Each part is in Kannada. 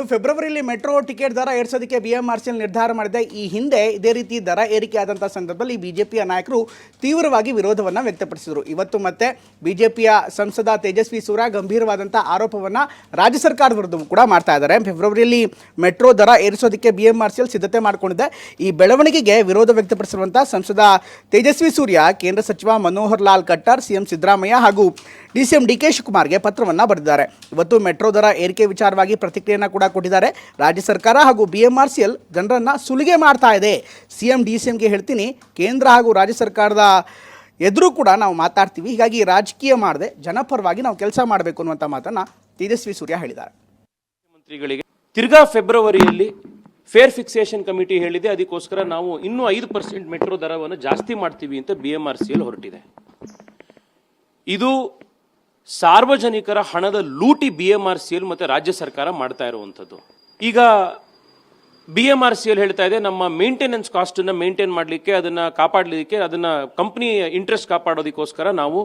ಇನ್ನು ಫೆಬ್ರವರಿಯಲ್ಲಿ ಮೆಟ್ರೋ ಟಿಕೆಟ್ ದರ ಏರಿಸೋದಕ್ಕೆ BMRCL ನಿರ್ಧಾರ ಮಾಡಿದೆ. ಈ ಹಿಂದೆ ಇದೇ ರೀತಿ ದರ ಏರಿಕೆ ಆದಂಥ ಸಂದರ್ಭದಲ್ಲಿ ಬಿಜೆಪಿಯ ನಾಯಕರು ತೀವ್ರವಾಗಿ ವಿರೋಧವನ್ನು ವ್ಯಕ್ತಪಡಿಸಿದರು. ಇವತ್ತು ಮತ್ತೆ ಬಿಜೆಪಿಯ ಸಂಸದ ತೇಜಸ್ವಿ ಸೂರ್ಯ ಗಂಭೀರವಾದಂಥ ಆರೋಪವನ್ನು ರಾಜ್ಯ ಸರ್ಕಾರದ ವಿರುದ್ಧ ಕೂಡ ಮಾಡ್ತಾ ಇದ್ದಾರೆ. ಫೆಬ್ರವರಿಯಲ್ಲಿ ಮೆಟ್ರೋ ದರ ಏರಿಸೋದಕ್ಕೆ BMRCL ಸಿದ್ಧತೆ ಮಾಡಿಕೊಂಡಿದೆ. ಈ ಬೆಳವಣಿಗೆಗೆ ವಿರೋಧ ವ್ಯಕ್ತಪಡಿಸಿರುವಂಥ ಸಂಸದ ತೇಜಸ್ವಿ ಸೂರ್ಯ ಕೇಂದ್ರ ಸಚಿವ ಮನೋಹರ್ ಲಾಲ್ ಖಟ್ಟರ್, CM ಸಿದ್ದರಾಮಯ್ಯ ಹಾಗೂ DCM DK ಶಿವಕುಮಾರ್ಗೆ ಪತ್ರವನ್ನು ಬರೆದಿದ್ದಾರೆ. ಇವತ್ತು ಮೆಟ್ರೋ ದರ ಏರಿಕೆ ವಿಚಾರವಾಗಿ ಪ್ರತಿಕ್ರಿಯೆಯನ್ನು ಕೂಡ ಕೊಟ್ಟಿದ್ದಾರೆ. ರಾಜ್ಯ ಸರ್ಕಾರ ಹಾಗೂ BMRCL ಜನರನ್ನು ಸುಲಿಗೆ ಮಾಡ್ತಾ ಇದೆ. CM DCMಗೆ ಹೇಳ್ತೀನಿ, ಕೇಂದ್ರ ಹಾಗೂ ರಾಜ್ಯ ಸರ್ಕಾರದ ಎದುರು ಕೂಡ ನಾವು ಮಾತಾಡ್ತೀವಿ. ಹೀಗಾಗಿ ರಾಜಕೀಯ ಮಾಡದೆ ಜನಪರವಾಗಿ ನಾವು ಕೆಲಸ ಮಾಡಬೇಕು ಅನ್ನುವಂಥ ಮಾತನ್ನು ತೇಜಸ್ವಿ ಸೂರ್ಯ ಹೇಳಿದ್ದಾರೆ. ಮುಖ್ಯಮಂತ್ರಿಗಳಿಗೆ ತಿರ್ಗಾ ಫೆಬ್ರವರಿಯಲ್ಲಿ ಫೇರ್ ಫಿಕ್ಸೇಷನ್ ಕಮಿಟಿ ಹೇಳಿದೆ, ಅದಕ್ಕೋಸ್ಕರ ನಾವು ಇನ್ನೂ 5% ಮೆಟ್ರೋ ದರವನ್ನು ಜಾಸ್ತಿ ಮಾಡ್ತೀವಿ ಅಂತ BMRCL ಹೊರಟಿದೆ. ಇದು ಸಾರ್ವಜನಿಕರ ಹಣದ ಲೂಟಿ BMRCL ಮತ್ತು ರಾಜ್ಯ ಸರ್ಕಾರ ಮಾಡ್ತಾ ಇರುವಂಥದ್ದು. ಈಗ BMRCL ಹೇಳ್ತಾ ಇದೆ, ನಮ್ಮ ಮೇಂಟೆನೆನ್ಸ್ ಕಾಸ್ಟನ್ನು ಮೇಂಟೈನ್ ಮಾಡಲಿಕ್ಕೆ, ಅದನ್ನು ಕಾಪಾಡಲಿಕ್ಕೆ, ಅದನ್ನು ಕಂಪ್ನಿ ಇಂಟ್ರೆಸ್ಟ್ ಕಾಪಾಡೋದಕ್ಕೋಸ್ಕರ ನಾವು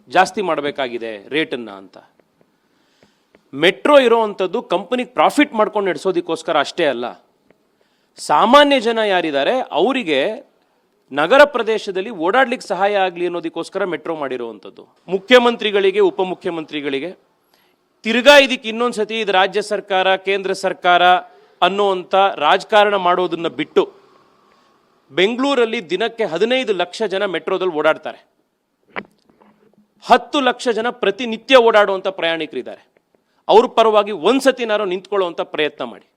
ಜಾಸ್ತಿ ಮಾಡಬೇಕಾಗಿದೆ ರೇಟನ್ನು ಅಂತ. ಮೆಟ್ರೋ ಇರೋವಂಥದ್ದು ಕಂಪನಿಗೆ ಪ್ರಾಫಿಟ್ ಮಾಡ್ಕೊಂಡು ನಡೆಸೋದಕ್ಕೋಸ್ಕರ ಅಷ್ಟೇ ಅಲ್ಲ, ಸಾಮಾನ್ಯ ಜನ ಯಾರಿದ್ದಾರೆ ಅವರಿಗೆ ನಗರ ಪ್ರದೇಶದಲ್ಲಿ ಓಡಾಡ್ಲಿಕ್ಕೆ ಸಹಾಯ ಆಗಲಿ ಅನ್ನೋದಕ್ಕೋಸ್ಕರ ಮೆಟ್ರೋ ಮಾಡಿರುವಂಥದ್ದು. ಮುಖ್ಯಮಂತ್ರಿಗಳಿಗೆ, ಉಪಮುಖ್ಯಮಂತ್ರಿಗಳಿಗೆ ತಿರ್ಗಾ ಇದಕ್ಕೆ ಇನ್ನೊಂದ್ಸತಿ ಇದು ರಾಜ್ಯ ಸರ್ಕಾರ ಕೇಂದ್ರ ಸರ್ಕಾರ ಅನ್ನುವಂಥ ರಾಜಕಾರಣ ಮಾಡೋದನ್ನ ಬಿಟ್ಟು, ಬೆಂಗಳೂರಲ್ಲಿ ದಿನಕ್ಕೆ 15 ಲಕ್ಷ ಜನ ಮೆಟ್ರೋದಲ್ಲಿ ಓಡಾಡ್ತಾರೆ, 10 ಲಕ್ಷ ಜನ ಪ್ರತಿನಿತ್ಯ ಓಡಾಡುವಂಥ ಪ್ರಯಾಣಿಕರಿದ್ದಾರೆ. ಅವ್ರ ಪರವಾಗಿ ಒಂದ್ಸತಿನಾರು ನಿಂತ್ಕೊಳ್ಳುವಂಥ ಪ್ರಯತ್ನ ಮಾಡಿ.